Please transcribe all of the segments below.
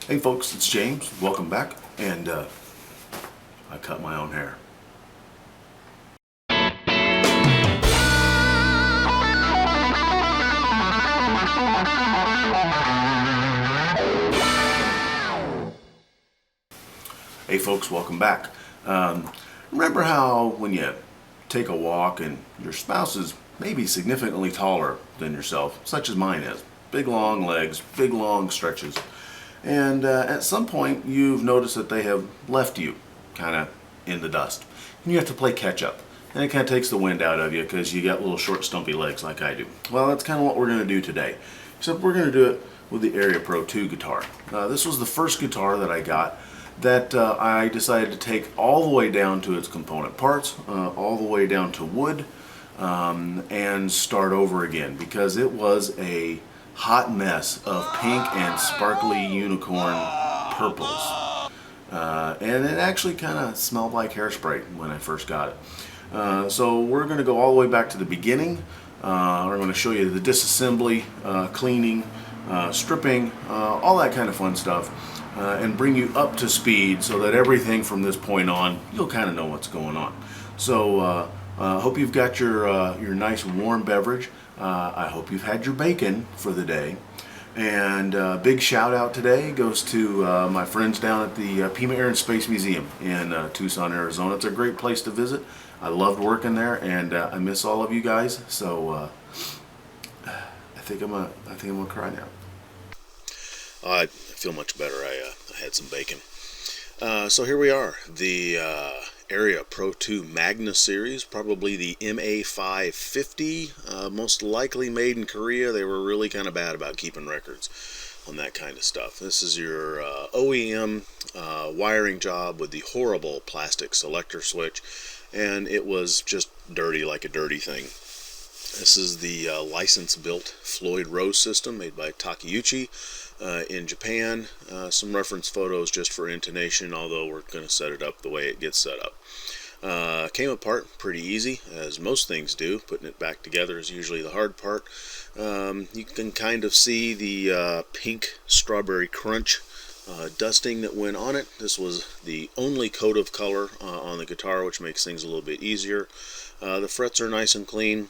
Hey folks, it's James. Welcome back. And I cut my own hair. Hey folks, welcome back. Remember how when you take a walk and your spouse is maybe significantly taller than yourself, such as mine is, big long legs, big long stretches, and at some point you've noticed that they have left you kind of in the dust, and you have to play catch up, and it kind of takes the wind out of you because you got little short stumpy legs like I do. Well, that's kind of what we're going to do today, except we're going to do it with the ARIA Pro II guitar. This was the first guitar that I got that I decided to take all the way down to its component parts, all the way down to wood, and start over again, because it was a hot mess of pink and sparkly unicorn purples. And it actually kind of smelled like hairspray when I first got it. So we're going to go all the way back to the beginning. We're going to show you the disassembly, cleaning, stripping, all that kind of fun stuff. And bring you up to speed so that everything from this point on, you'll kind of know what's going on. So hope you've got your nice warm beverage. I hope you've had your bacon for the day. And big shout out today goes to my friends down at the Pima Air and Space Museum in Tucson, Arizona. It's a great place to visit. I loved working there, and I miss all of you guys. So I think I'm gonna cry now. I feel much better. I had some bacon. So here we are, the ARIA Pro II Magna series, probably the MA550, most likely made in Korea. They were really kind of bad about keeping records on that kind of stuff. This is your OEM wiring job with the horrible plastic selector switch, and it was just dirty like a dirty thing. This is the license-built Floyd Rose system made by Takeuchi in Japan. Some reference photos just for intonation, although we're going to set it up the way it gets set up. Came apart pretty easy, as most things do. Putting it back together is usually the hard part. You can kind of see the pink strawberry crunch dusting that went on it. This was the only coat of color on the guitar, which makes things a little bit easier. The frets are nice and clean.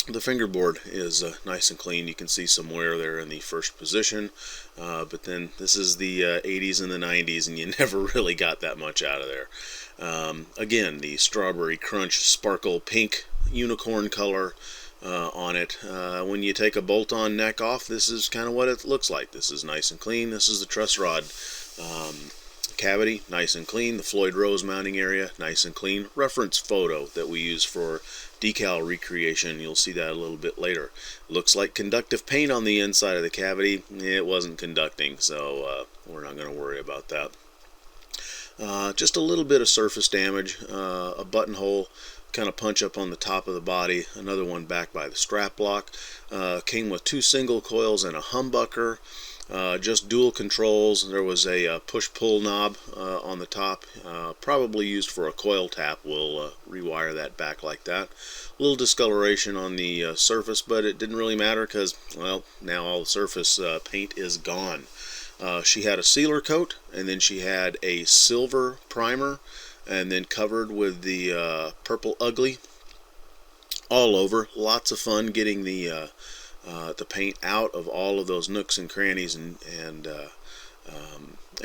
The fingerboard is nice and clean. You can see some wear there in the first position, but then this is the 80s and the 90s, and you never really got that much out of there. Again, the strawberry crunch sparkle pink unicorn color on it. When you take a bolt-on neck off, this is kind of what it looks like. This is nice and clean. This is the truss rod cavity, nice and clean. The Floyd Rose mounting area, nice and clean. Reference photo that we use for decal recreation, you'll see that a little bit later. Looks like conductive paint on the inside of the cavity. It wasn't conducting, so we're not going to worry about that. Just a little bit of surface damage, a buttonhole kind of punch up on the top of the body, another one back by the strap block. Came with 2 single coils and a humbucker. Just dual controls. There was a push-pull knob on the top, probably used for a coil tap. We'll rewire that back like that. A little discoloration on the surface, but it didn't really matter because, well, now all the surface paint is gone. She had a sealer coat, and then she had a silver primer, and then covered with the purple ugly all over. Lots of fun getting the paint out of all of those nooks and crannies and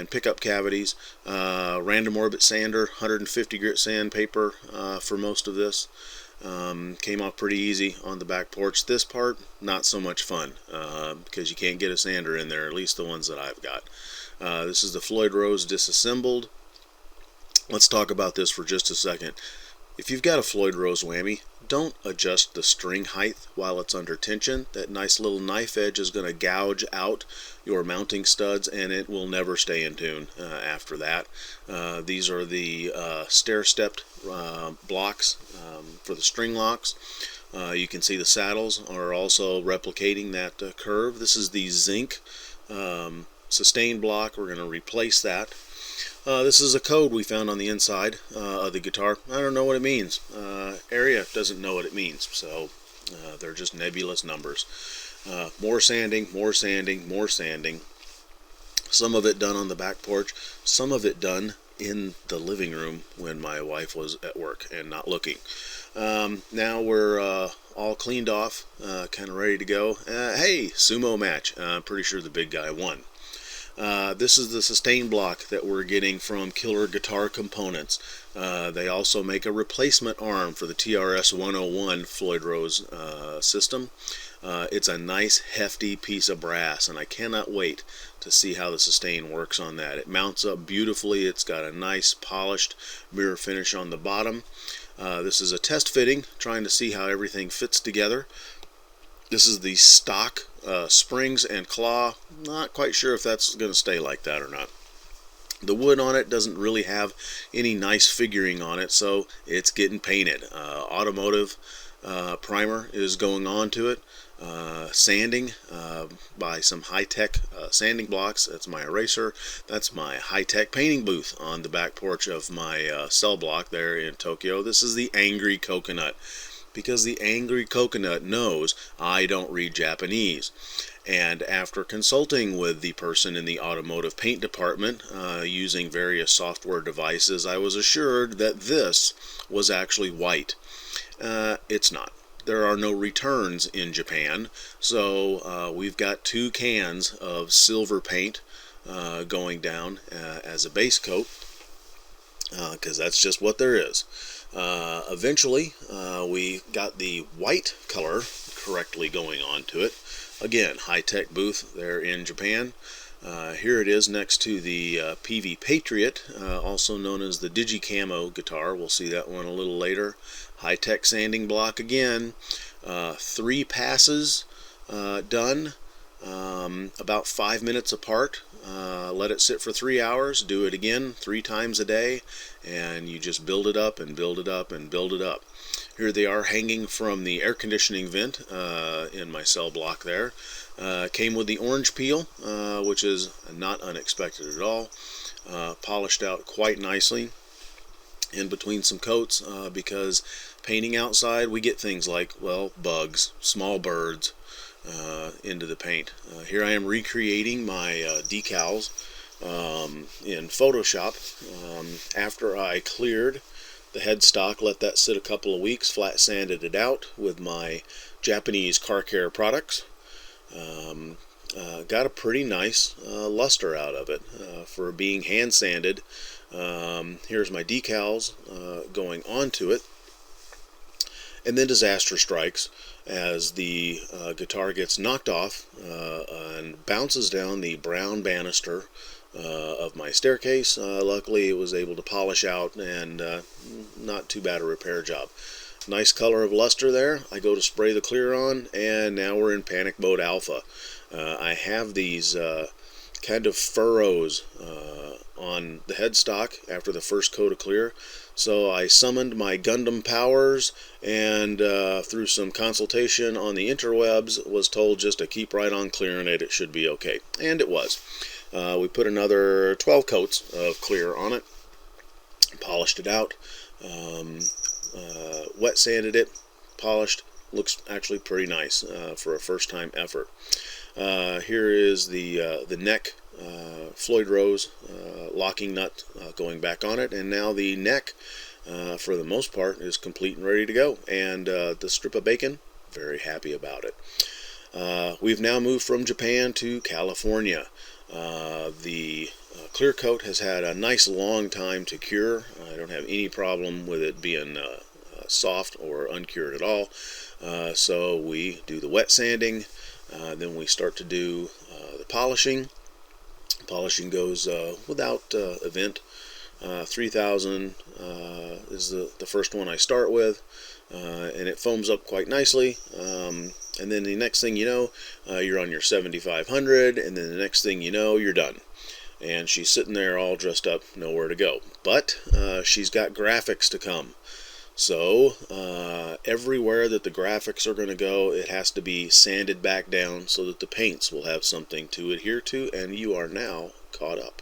pickup cavities. Random orbit sander, 150 grit sandpaper for most of this. Came off pretty easy on the back porch. This part, not so much fun because you can't get a sander in there, at least the ones that I've got. This is the Floyd Rose Disassembled. Let's talk about this for just a second. If you've got a Floyd Rose whammy, don't adjust the string height while it's under tension. That nice little knife edge is going to gouge out your mounting studs, and it will never stay in tune after that. These are the stair-stepped blocks for the string locks. You can see the saddles are also replicating that curve. This is the zinc sustain block. We're going to replace that. This is a code we found on the inside of the guitar. I don't know what it means. ARIA doesn't know what it means, so they're just nebulous numbers. More sanding, more sanding, more sanding. Some of it done on the back porch, some of it done in the living room when my wife was at work and not looking. Now we're all cleaned off, kind of ready to go. Hey, sumo match. I'm pretty sure the big guy won. This is the sustain block that we're getting from Killer Guitar Components. They also make a replacement arm for the TRS 101 Floyd Rose system. It's a nice hefty piece of brass, and I cannot wait to see how the sustain works on that. It mounts up beautifully. It's got a nice polished mirror finish on the bottom. This is a test fitting, trying to see how everything fits together. This is the stock springs and claw. Not quite sure if that's going to stay like that or not. The wood on it doesn't really have any nice figuring on it, so it's getting painted. Automotive primer is going on to it. Sanding by some high-tech sanding blocks. That's my eraser. That's my high-tech painting booth on the back porch of my cell block there in Tokyo. This is the Angry Coconut, because the Angry Coconut knows I don't read Japanese. And after consulting with the person in the automotive paint department, using various software devices, I was assured that this was actually white. It's not. There are no returns in Japan, so we've got 2 cans of silver paint going down as a base coat, because that's just what there is. Eventually, we got the white color correctly going on to it. Again, high-tech booth there in Japan. Here it is next to the PV Patriot, also known as the Digicamo guitar. We'll see that one a little later. High-tech sanding block again. 3 passes done, about 5 minutes apart. Let it sit for 3 hours. Do it again 3 times a day, and you just build it up and build it up and build it up. Here they are hanging from the air conditioning vent in my cell block there. Came with the orange peel, which is not unexpected at all. Polished out quite nicely in between some coats, because painting outside we get things like, well, bugs, small birds into the paint. Here I am recreating my decals in Photoshop. After I cleared the headstock, let that sit a couple of weeks, flat sanded it out with my Japanese car care products. Got a pretty nice luster out of it for being hand sanded. Here's my decals going onto it, and then disaster strikes as the guitar gets knocked off and bounces down the brown banister of my staircase. Luckily it was able to polish out, and not too bad a repair job. Nice color of luster there. I go to spray the clear on, and now we're in panic mode alpha. I have these kind of furrows on the headstock after the first coat of clear, so I summoned my Gundam powers, and through some consultation on the interwebs was told just to keep right on clearing it. It should be okay, and it was. We put another 12 coats of clear on it, polished it out, wet sanded it, polished. Looks actually pretty nice for a first time effort. Here is the neck Floyd Rose locking nut going back on it, and now the neck for the most part is complete and ready to go. And the strip of bacon, very happy about it. We've now moved from Japan to California. The clear coat has had a nice long time to cure. I don't have any problem with it being soft or uncured at all. So we do the wet sanding, then we start to do the polishing. Polishing goes without event. 3000 is the first one I start with, and it foams up quite nicely. And then the next thing you know, you're on your 7500, and then the next thing you know, you're done. And she's sitting there all dressed up, nowhere to go. But she's got graphics to come. So everywhere that the graphics are going to go, it has to be sanded back down so that the paints will have something to adhere to, and you are now caught up.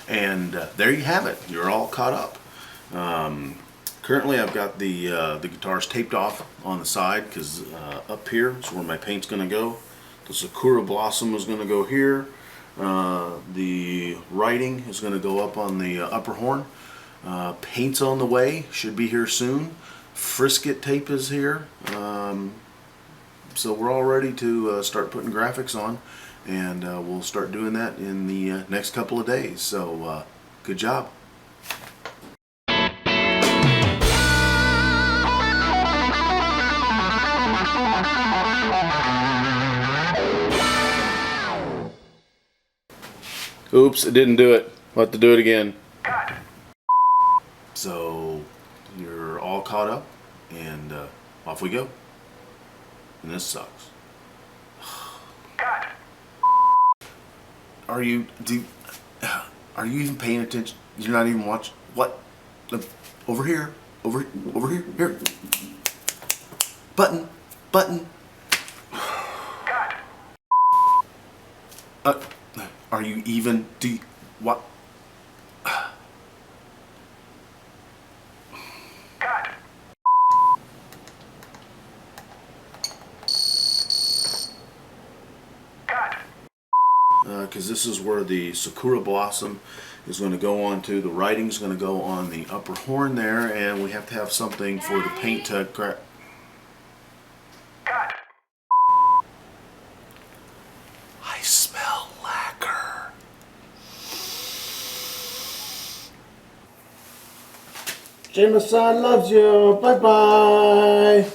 And there you have it. You're all caught up. Currently I've got the guitars taped off on the side, because up here is where my paint's going to go. The Sakura Blossom is going to go here. The writing is going to go up on the upper horn. Paint's on the way, should be here soon. Frisket tape is here. So we're all ready to start putting graphics on, and we'll start doing that in the next couple of days. So good job. Oops, it didn't do it. We'll have to do it again. So you're all caught up, and off we go. And this sucks. Are you even paying attention? You're not even watching. What? Over here. Over here. Here. Button. Are you even? What? Because this is where the Sakura Blossom is going to go on to. The writing is going to go on the upper horn there, and we have to have something for the paint to crack. I smell lacquer. Jameson loves you. Bye-bye.